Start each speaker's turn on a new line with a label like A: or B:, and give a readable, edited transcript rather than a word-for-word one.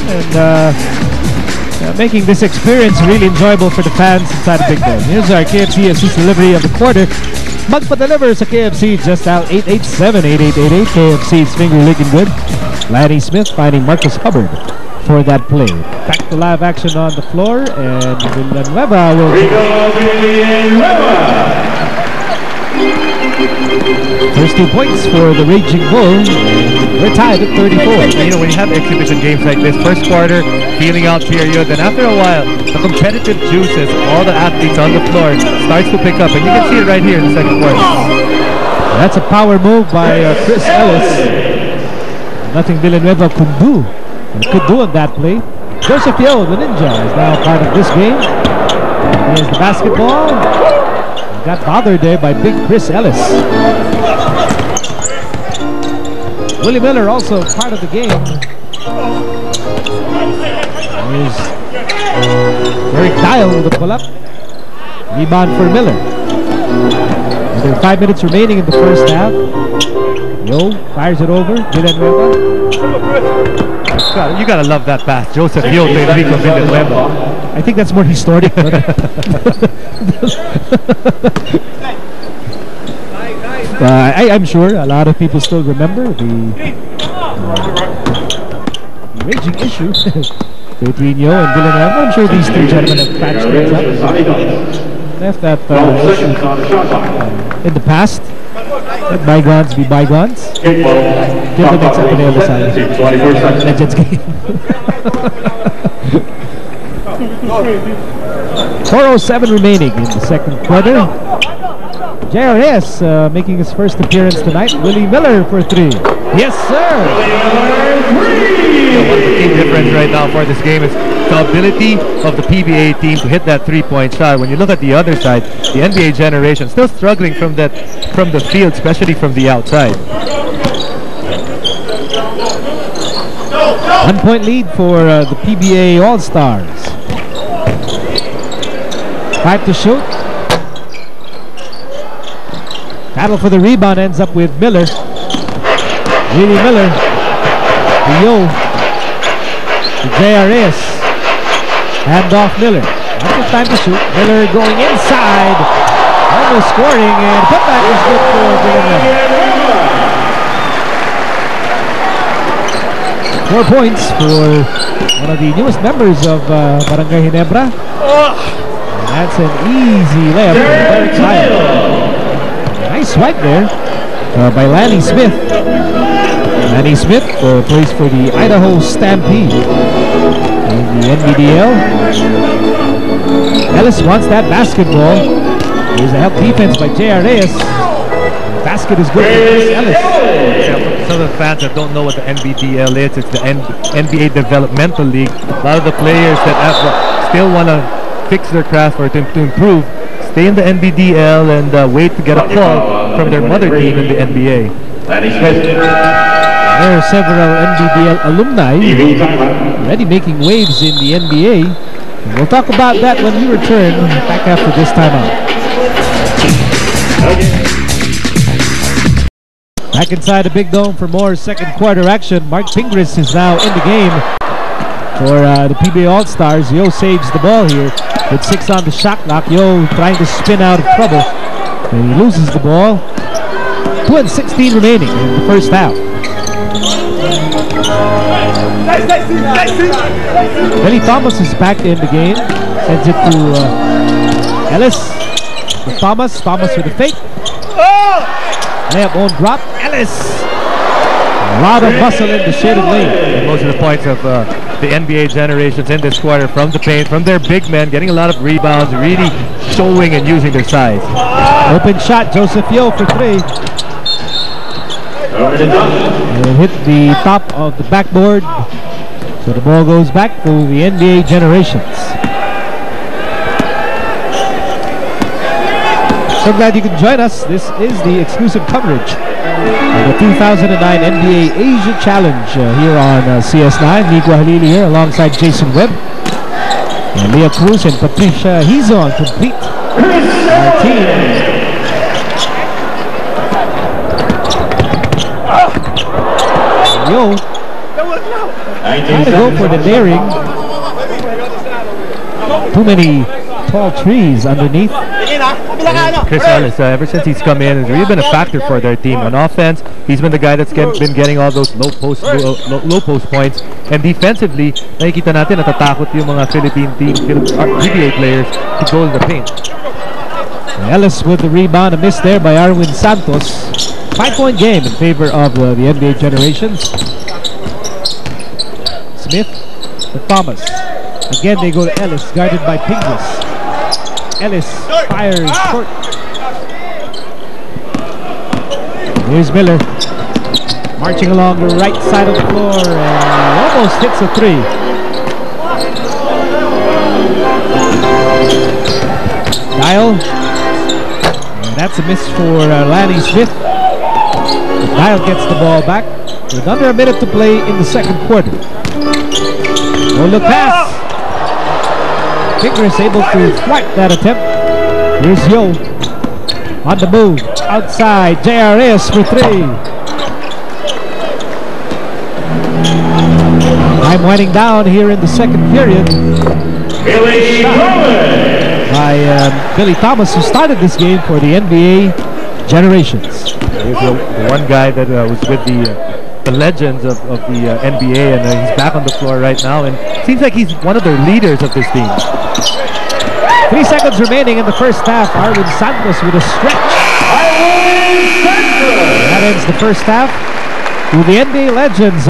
A: and making this experience really enjoyable for the fans inside the Big Dome. Here's our KFC assist delivery of the quarter. Magpa-deliver sa KFC just out 887-8888. KFC's finger licking good. Lanny Smith finding Marcus Hubbard for that play. Back to live action on the floor, and Villanueva will... First 2 points for the Raging Bull. We're tied at 34.
B: You know, when you have exhibition games like this, first quarter, feeling out period, then after a while, the competitive juices, all the athletes on the floor, starts to pick up. And you can see it right here in the second quarter.
A: That's a power move by Chris Ellis. Nothing Villanueva could do on that play. Joseph Yeo, the Ninja, is now part of this game. Here's the basketball. Got bothered there by big Chris Ellis. Willie Miller also part of the game. Here's Eric Dial with a pull-up. Rebound for Miller. There are 5 minutes remaining in the first half. Yo fires it over. Villanueva.
B: You gotta love that pass. Joseph Yo to Enrico Villanueva.
A: I think that's more historic. I'm sure a lot of people still remember the raging issue between Yo and Villanueva. I'm sure these two gentlemen have patched things up. Left that issue in the past. Let bygones be bygones. Give the next up on the other side. Legends game. 4:07 remaining in the second quarter. JRS making his first appearance tonight. Willie Miller for 3. Yes, sir.
B: What's the key difference right now for this game is the ability of the PBA team to hit that three-point shot. When you look at the other side, the NBA generation still struggling from the field, especially from the outside.
A: 1 point lead for the PBA All-Stars. 5 to shoot. Battle for the rebound ends up with Miller. Willie Miller. To Yo. To JRS. Hand off Miller. Not the time to shoot. Miller going inside. Almost scoring, and putback is good for Villanueva. 4 points for one of the newest members of Barangay Ginebra. And that's an easy layup for Derek Kyle. Nice swipe there by Lanny Smith. Lanny Smith plays for the Idaho Stampede in the NBDL. Ellis wants that basketball. Here's a help defense by JRS. Basket is good for Chris Ellis.
B: Yeah, some of the fans that don't know what the NBDL is, it's the NBA Developmental League. A lot of the players that still want to fix their craft or to improve stay in the NBDL and wait to get a call from their mother team in the NBA.
A: There are several NBDL alumni already making waves in the NBA. And we'll talk about that when we return back after this timeout. Back inside the Big Dome for more second quarter action. Mark Pingris is now in the game for the PBA All-Stars. Yo saves the ball here with 6 on the shot clock. Yo trying to spin out of trouble. And he loses the ball. 2:16 remaining in the first half. Billy Thomas is back in the game. Sends it to Ellis. With Thomas with a fake. Layup won't drop. Ellis. A lot of muscle in the shaded lane.
B: And most of the points of the NBA generations in this quarter from the paint, from their big men, getting a lot of rebounds, really showing and using their size.
A: Open shot, Joseph Yo for 3. And hit the top of the backboard. So the ball goes back to the NBA generations. So glad you can join us. This is the exclusive coverage of the 2009 NBA Asia Challenge here on CS9. Miguel Halili here alongside Jason Webb. And Leah Cruz and Patricia Hizon complete our team. Yo. Trying to go for the daring. Too many tall trees underneath.
B: Chris Ellis, ever since he's come in, has really been a factor for their team. On offense, he's been the guy that's been getting all those low post points. And defensively, nakikita natin natatakot yung mga Philippine team, GBA players to go in the paint.
A: Ellis with the rebound, a miss there by Arwin Santos. 5-point game in favor of the NBA Generations. Smith to Thomas. Again, they go to Ellis, guarded by Pingles. Ellis fires short. Here's Miller, marching along the right side of the floor and almost hits a three. Dial. And that's a miss for Lanny Smith. Dial gets the ball back with under a minute to play in the second quarter. Oh, look pass. Fingers able to thwart that attempt. Here's Yo on the move outside. JRS for three. Time winding down here in the second period.
C: Billy Thomas.
A: By Billy Thomas, who started this game for the NBA Generations.
B: He's the one guy that was with the legends of the NBA, and he's back on the floor right now, and seems like he's one of the leaders of this team.
A: 3 seconds remaining in the first half. Arwin Santos with a stretch. That ends the first half. To the NBA legends.